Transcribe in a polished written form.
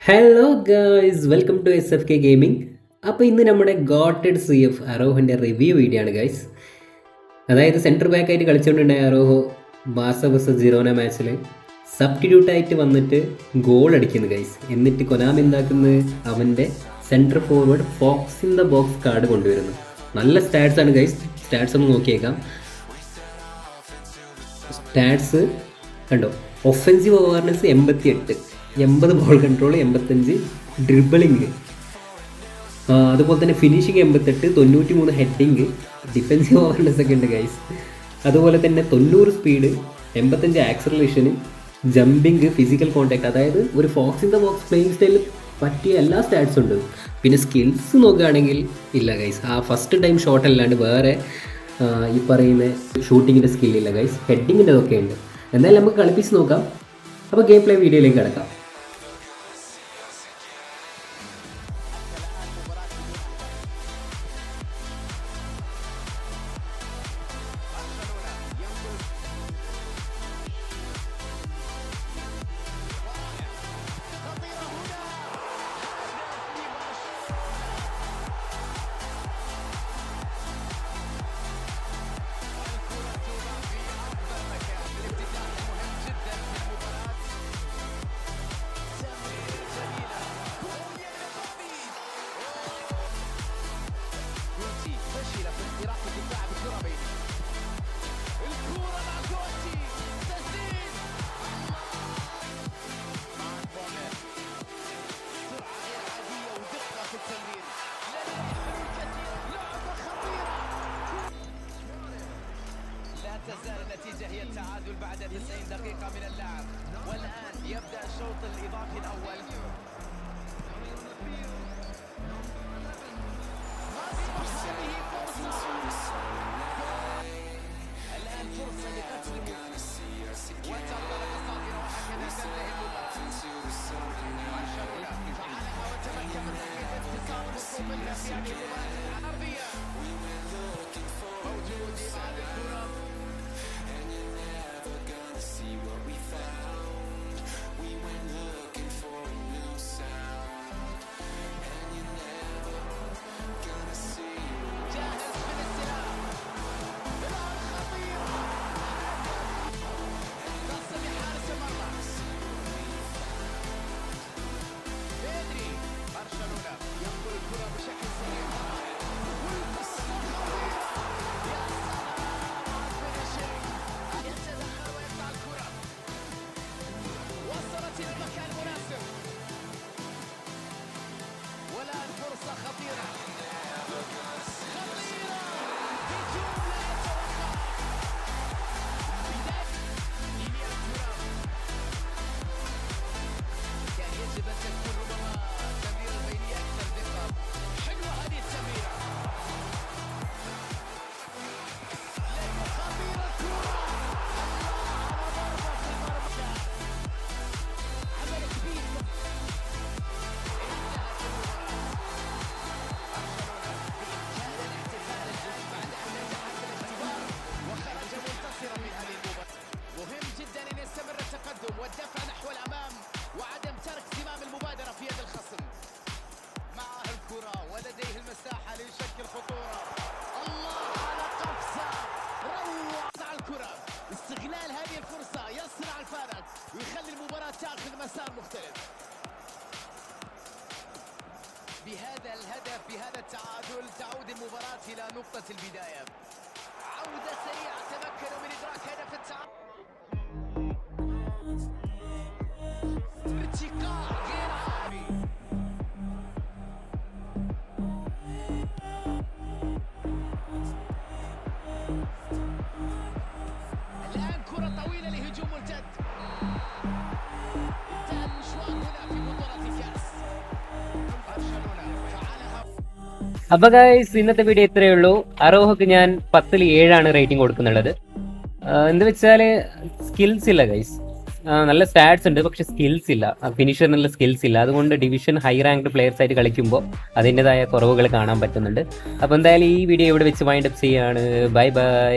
Hello guys, welcome to SFK gaming. അപ്പോൾ ഇന്ന് നമ്മുടെ ഗോട്ടഡ് CF അറോഹൻ്റെ റിവ്യൂ വീഡിയോ ആണ് ഗൈസ്. അതായത് സെൻറ്റർ ബാക്കായിട്ട് കളിച്ചുകൊണ്ടുണ്ടായ അറോഹോ ബാസ വേഴ്സസ് ജിറോന മാച്ചിൽ സബ്സ്റ്റിറ്റ്യൂട്ടായിട്ട് വന്നിട്ട് ഗോൾ അടിക്കുന്നു ഗൈസ്. എന്നിട്ട് കൊനാമി എന്താക്കുന്നത്, അവൻ്റെ centre forward fox in the box card കൊണ്ടുവരുന്നു. നല്ല സ്റ്റാറ്റ്സ് ആണ് ഗൈസ്. സ്റ്റാറ്റ്സ് ഒന്ന് നോക്കിയേക്കാം. സ്റ്റാറ്റ്സ് കണ്ടോ, offensive awareness 88, 80 ball control, 85 dribbling, അതുപോലെ തന്നെ ഫിനിഷിങ് 88, 93 ഹെഡിങ്, ഡിഫെൻസീവ് അവേർനെസ് ഒക്കെ ഉണ്ട് ഗൈസ്. അതുപോലെ തന്നെ 90 speed, 85 acceleration, jumping, physical contact, അതായത് ഒരു fox in the box playing സ്റ്റൈലിൽ പറ്റിയ എല്ലാ സ്റ്റാറ്റ്സും ഉണ്ട്. പിന്നെ സ്കിൽസ് നോക്കുകയാണെങ്കിൽ ഇല്ല ഗൈസ്. ആ ഫസ്റ്റ് ടൈം ഷോട്ട് അല്ലാണ്ട് വേറെ ഈ പറയുന്ന ഷൂട്ടിങ്ങിൻ്റെ സ്കില്ലില്ല ഗൈസ്. ഹെഡിങ്ങിൻ്റെ അതൊക്കെ ഉണ്ട്. എന്തായാലും നമുക്ക് കളിപ്പിച്ച് നോക്കാം. അപ്പോൾ ഗെയിം പ്ലേ വീഡിയോയിലേക്ക് കിടക്കാം. تزال النتيجة هي التعادل بعد 90 دقيقة من اللعب، والآن يبدأ الشوط الإضافي الأول. الآن فرصة لقتل وتنطلق الصافرة، وهكذا تنتهي المباراة. برشلونة فعلها وتمكن من تحقيق انتصار مطلوب منها في هذه المباراة العربية. موجود بعد الكرة. والدفع نحو الأمام وعدم ترك زمام المبادرة في يد الخصم. معه الكرة ولديه المساحة ليشكل خطورة. الله على قفزة روعة على الكرة. استغلال هذه الفرصة يصنع الفارق ويخلي المباراة تأخذ مسار مختلف. بهذا الهدف، بهذا التعادل، تعود المباراة إلى نقطة البداية. عودة سريعة، تمكنوا من إدراك هدف التعادل. الآن كرة طويلة لهجوم مرتد. انتهى المشوار هنا في بطولة الكأس. برشلونة فعلها. അപ്പോൾ ഗൈസ്, ഇന്നത്തെ വീഡിയോ ഇത്രയേ ഉള്ളൂ. അറോഹക്ക് ഞാൻ 10ൽ 7 റേറ്റിംഗ് കൊടുക്കുന്നുള്ളത്. എന്താ വെച്ചാൽ സ്കിൽസ് ഇല്ല ഗൈസ്. നല്ല സ്റ്റാറ്റ്സ് ഉണ്ട്, പക്ഷെ സ്കിൽസ് ഇല്ല, ഫിനിഷറിനുള്ള സ്കിൽസ് ഇല്ല. അതുകൊണ്ട് ഡിവിഷൻ ഹൈ റാങ്ക്ഡ് പ്ലെയേഴ്സ് ആയിട്ട് കളിക്കുമ്പോൾ അതിൻ്റെതായ കുറവുകൾ കാണാൻ പറ്റുന്നുണ്ട്. അപ്പോൾ എന്തായാലും ഈ വീഡിയോ ഇവിടെ വെച്ച് വൈൻഡ് അപ്പ് ചെയ്യാണ്. Bye bye.